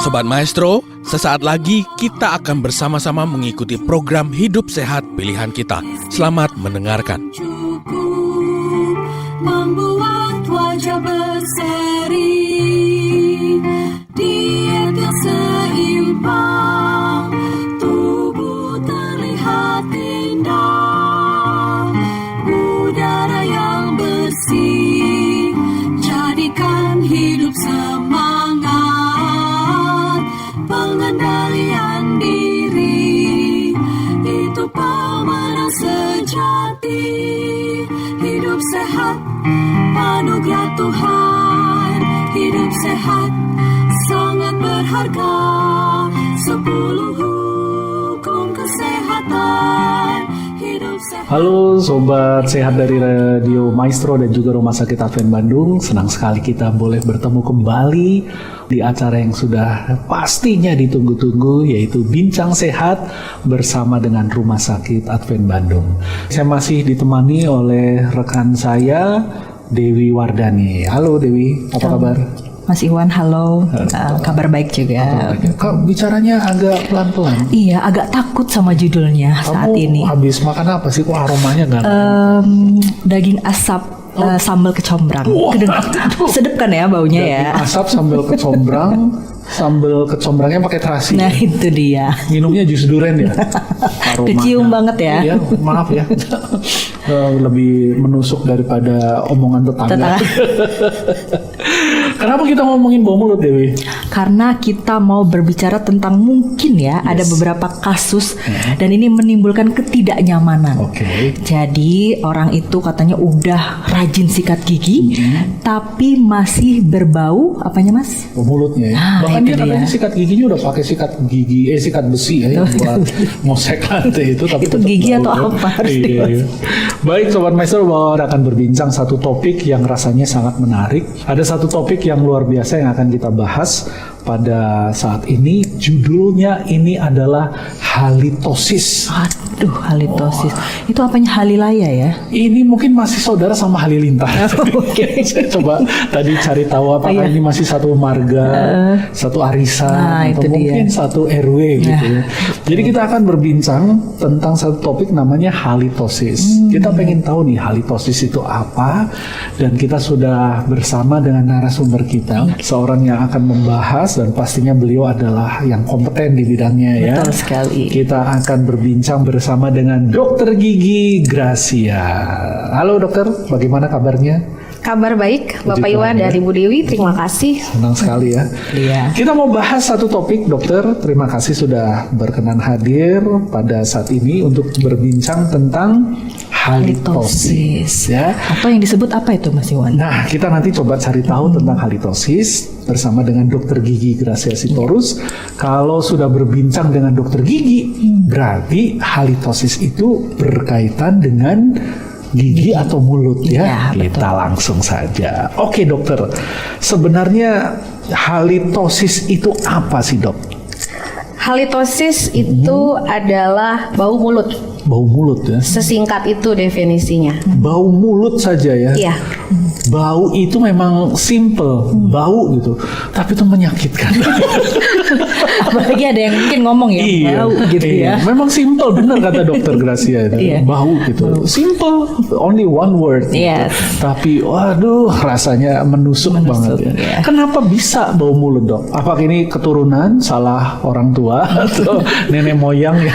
Sobat Maestro, sesaat lagi kita akan bersama-sama mengikuti program Hidup Sehat Pilihan Kita. Selamat mendengarkan. Membuat wajah berseri, diet yang seimbang, tubuh terlihat indah, udara yang bersih, jadikan hidup semangat, pengendalian diri, itu pemenang sejati. Hidup sehat, anugerah Tuhan. Hidup sehat, sangat berharga. 10 hukum kesehatan. Hidup sehat. Halo Sobat Sehat dari Radio Maestro dan juga Rumah Sakit Advent Bandung. Senang sekali kita boleh bertemu kembali di acara yang sudah pastinya ditunggu-tunggu, yaitu Bincang Sehat bersama dengan Rumah Sakit Advent Bandung. Saya masih ditemani oleh rekan saya, Dewi Wardani. Halo Dewi, apa kabar? Mas Iwan, halo. Kabar baik juga. Kak, bicaranya agak pelan-pelan. Iya, agak takut sama judulnya saat ini. Habis makan apa sih? Kok aromanya nggak? Daging asap sambal kecombrang. Sedep kan ya baunya ya. Daging asap sambal kecombrang. Sambal kecombrangnya pakai terasi. Nah itu dia. Minumnya jus durian ya. Kecium banget ya. Iya, maaf ya. Lebih menusuk daripada omongan tetangga. Kenapa kita ngomongin bau mulut, Dewi? Karena kita mau berbicara tentang mungkin ya ada beberapa kasus dan ini menimbulkan ketidaknyamanan. Oke. Jadi orang itu katanya udah rajin sikat gigi tapi masih berbau apanya Mas? Bau mulutnya ya. Bahkan itu dia katanya dia. sikat giginya udah pakai sikat besi ya, yang buat ngosek lantai itu, tapi Itu tetap gigi bau, atau ya. apa? Iya. Baik Sobat Maestro, bahwa akan berbincang satu topik yang rasanya sangat menarik. Ada satu topik yang luar biasa yang akan kita bahas pada saat ini. Judulnya ini adalah halitosis. Aduh, halitosis. Itu apanya halilaya ya? Ini mungkin masih saudara sama Halilintar. Oke. Saya coba tadi cari tahu apakah ini masih satu marga, satu arisan, atau itu mungkin dia. satu RW gitu ya. Jadi kita akan berbincang tentang satu topik namanya halitosis. Kita pengen tahu nih halitosis itu apa, dan kita sudah bersama dengan narasumber kita, seorang yang akan membahas dan pastinya beliau adalah yang kompeten di bidangnya ya. Betul sekali. Kita akan berbincang bersama dengan Dokter Gigi Gracia. Halo dokter, bagaimana kabarnya? Kabar baik, Bapak Puji Iwan Tuhan, dan Ibu Dewi, terima kasih. Senang sekali ya. Iya. Kita mau bahas satu topik, dokter. Terima kasih sudah berkenan hadir pada saat ini untuk berbincang tentang halitosis. Ya. Atau yang disebut apa itu Mas Iwan? Nah, kita nanti coba cari tahu tentang halitosis bersama dengan Dokter Gigi Gracia Sitorus. Kalau sudah berbincang dengan dokter gigi, berarti halitosis itu berkaitan dengan gigi atau mulut ya. Iya, Kita langsung saja. Oke dokter, sebenarnya halitosis itu apa sih dok? Halitosis itu adalah bau mulut. Bau mulut ya. Sesingkat itu definisinya. Bau mulut saja ya. Iya. Bau itu memang simple, bau gitu, tapi itu menyakitkan. Apalagi ada yang mungkin ngomong ya, bau gitu ya. Memang simple, benar kata dokter Gracia itu. Iya. Bau gitu. Simple, only one word. gitu. Yes. Tapi waduh, rasanya menusuk banget ya. ya. Kenapa bisa bau mulut, Dok? Apakah ini keturunan, salah orang tua atau nenek moyang ya?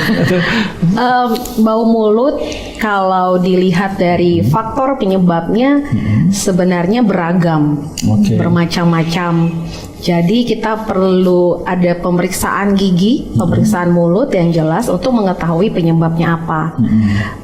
Bau mulut kalau dilihat dari faktor penyebabnya sebenarnya beragam, Oke. bermacam-macam. Jadi kita perlu ada pemeriksaan gigi, pemeriksaan mulut yang jelas untuk mengetahui penyebabnya apa.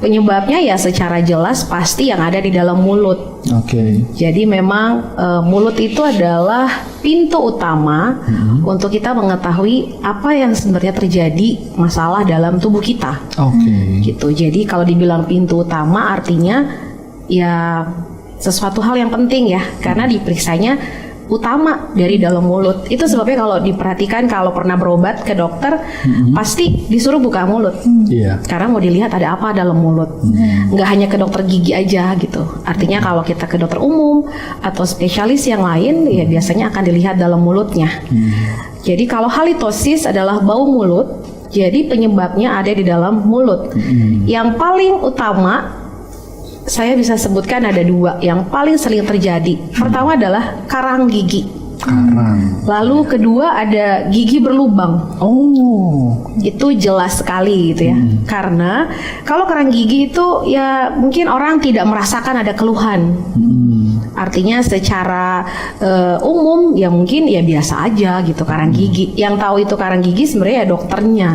Penyebabnya ya secara jelas pasti yang ada di dalam mulut. Oke. Jadi memang mulut itu adalah pintu utama untuk kita mengetahui apa yang sebenarnya terjadi masalah dalam tubuh kita. Oke. Gitu. Jadi kalau dibilang pintu utama artinya ya sesuatu hal yang penting ya, karena diperiksanya utama dari dalam mulut. Itu sebabnya kalau diperhatikan, kalau pernah berobat ke dokter, pasti disuruh buka mulut. Iya. Karena mau dilihat ada apa dalam mulut. Nggak hanya ke dokter gigi aja gitu. Artinya kalau kita ke dokter umum atau spesialis yang lain, ya biasanya akan dilihat dalam mulutnya. Jadi kalau halitosis adalah bau mulut, jadi penyebabnya ada di dalam mulut. Yang paling utama, saya bisa sebutkan ada 2 yang paling sering terjadi. Pertama adalah karang gigi. Karang. Lalu kedua ada gigi berlubang. Oh. Itu jelas sekali gitu ya. Karena kalau karang gigi itu ya mungkin orang tidak merasakan ada keluhan. Artinya secara umum ya mungkin ya biasa aja gitu karang gigi. Yang tahu itu karang gigi sebenarnya ya dokternya.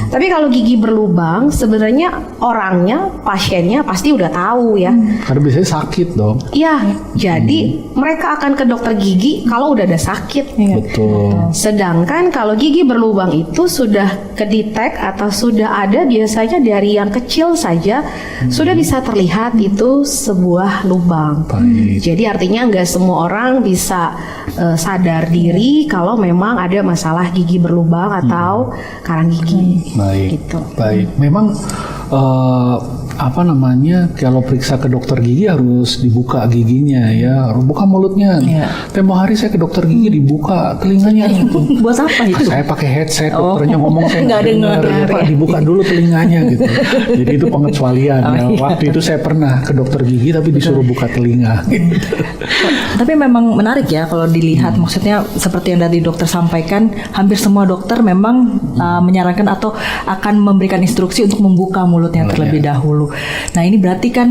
Tapi kalau gigi berlubang sebenarnya orangnya, pasiennya pasti udah tahu ya. Karena biasanya sakit dong. Iya, jadi mereka akan ke dokter gigi kalau udah ada sakit. Betul. Sedangkan kalau gigi berlubang itu sudah kedetek atau sudah ada biasanya dari yang kecil saja sudah bisa terlihat itu sebuah lubang. Baik. Jadi artinya nggak semua orang bisa sadar diri kalau memang ada masalah gigi berlubang atau karang gigi. Baik. Gitu. Baik. Memang apa namanya, kalau periksa ke dokter gigi harus dibuka giginya ya, harus buka mulutnya. Tempo hari saya ke dokter gigi dibuka telinganya. Buat apa itu? Saya pakai headset, dokternya ngomong saya Nggak nggak dengar. Pak, dibuka dulu telinganya gitu. Jadi itu pengecualian. Ya. Waktu itu saya pernah ke dokter gigi tapi disuruh buka telinga. Tapi memang menarik ya kalau dilihat, maksudnya seperti yang tadi dokter sampaikan, hampir semua dokter memang menyarankan atau akan memberikan instruksi untuk membuka mulutnya terlebih dahulu. Nah ini berarti kan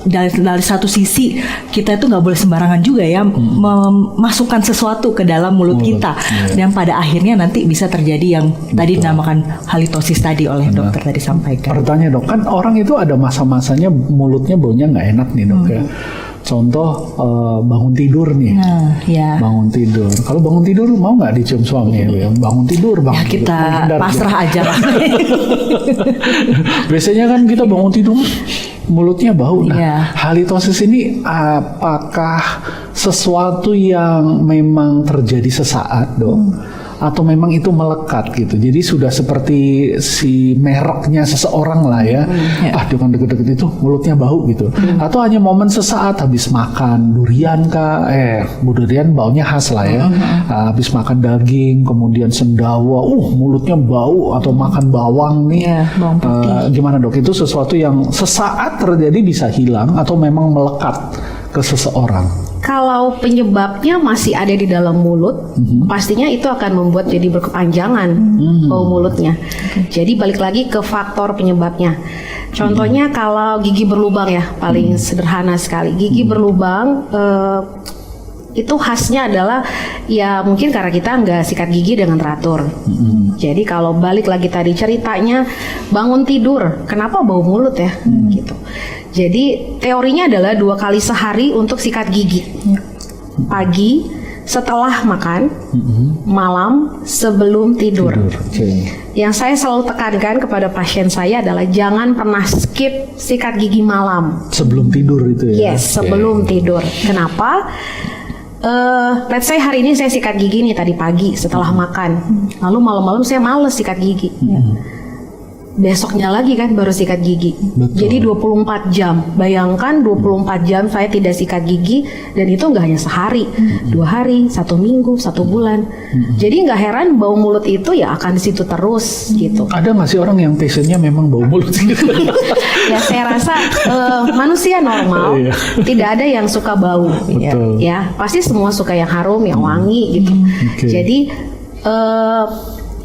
dari satu sisi kita itu nggak boleh sembarangan juga ya memasukkan sesuatu ke dalam mulut kita, yang pada akhirnya nanti bisa terjadi yang tadi dinamakan halitosis tadi oleh dokter tadi sampaikan. Pertanyaan dok, kan orang itu ada masa-masanya mulutnya baunya nggak enak nih dok ya. Contoh bangun tidur nih, bangun tidur. Kalau bangun tidur mau nggak dicium suami ya? Bangun tidur, Ya kita pasrah aja lah. Biasanya kan kita bangun tidur mulutnya bau. Nah, halitosis ini apakah sesuatu yang memang terjadi sesaat dok? Atau memang itu melekat gitu, jadi sudah seperti si mereknya seseorang lah ya. Dia kan deket-deket itu mulutnya bau gitu. Atau hanya momen sesaat habis makan durian kah, durian baunya khas lah ya. Habis makan daging kemudian sendawa, mulutnya bau, atau makan bawang nih. Bawang putih. Gimana dok, itu sesuatu yang sesaat terjadi bisa hilang atau memang melekat ke seseorang? Kalau penyebabnya masih ada di dalam mulut, pastinya itu akan membuat jadi berkepanjangan bau mulutnya. Jadi balik lagi ke faktor penyebabnya. Contohnya kalau gigi berlubang ya, paling sederhana sekali. Gigi berlubang itu khasnya adalah ya mungkin karena kita nggak sikat gigi dengan teratur. Jadi kalau balik lagi tadi ceritanya bangun tidur, kenapa bau mulut ya? Gitu. Jadi teorinya adalah 2 kali sehari untuk sikat gigi. Pagi setelah makan, malam sebelum tidur. Yang saya selalu tekankan kepada pasien saya adalah jangan pernah skip sikat gigi malam. Sebelum tidur itu ya? Yes, sebelum tidur. Kenapa? Let's say hari ini saya sikat gigi nih tadi pagi setelah makan, lalu malam-malam saya males sikat gigi. Besoknya lagi kan baru sikat gigi. Jadi 24 jam. Bayangkan 24 jam saya tidak sikat gigi, dan itu nggak hanya sehari, 2 hari, 1 minggu, 1 bulan. Jadi nggak heran bau mulut itu ya akan di situ terus gitu. Ada nggak sih orang yang passionnya memang bau mulut gitu? Ya saya rasa manusia normal tidak ada yang suka bau. Ya pasti semua suka yang harum, yang wangi gitu. Jadi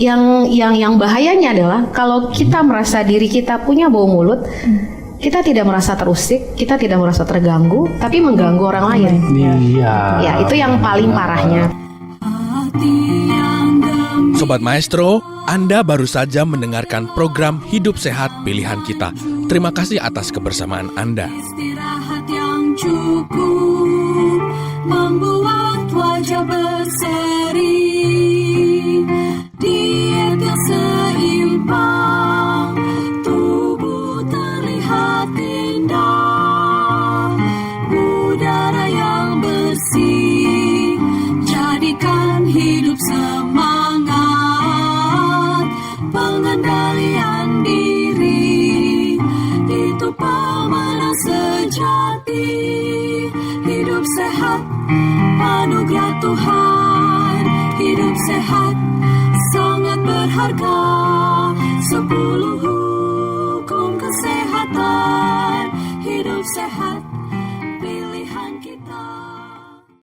yang bahayanya adalah kalau kita merasa diri kita punya bau mulut, kita tidak merasa terusik, kita tidak merasa terganggu, tapi mengganggu orang lain. Ya itu yang paling parahnya. Sobat Maestro, Anda baru saja mendengarkan program Hidup Sehat Pilihan Kita. Terima kasih atas kebersamaan Anda. Istirahat yang cukup membuat wajah berseri. Diet yang seimbang, tubuh terlihat indah. Udara yang bersih sejati, hidup sehat, anugerah Tuhan. Hidup sehat, sangat berharga. 10 hukum kesehatan, hidup sehat.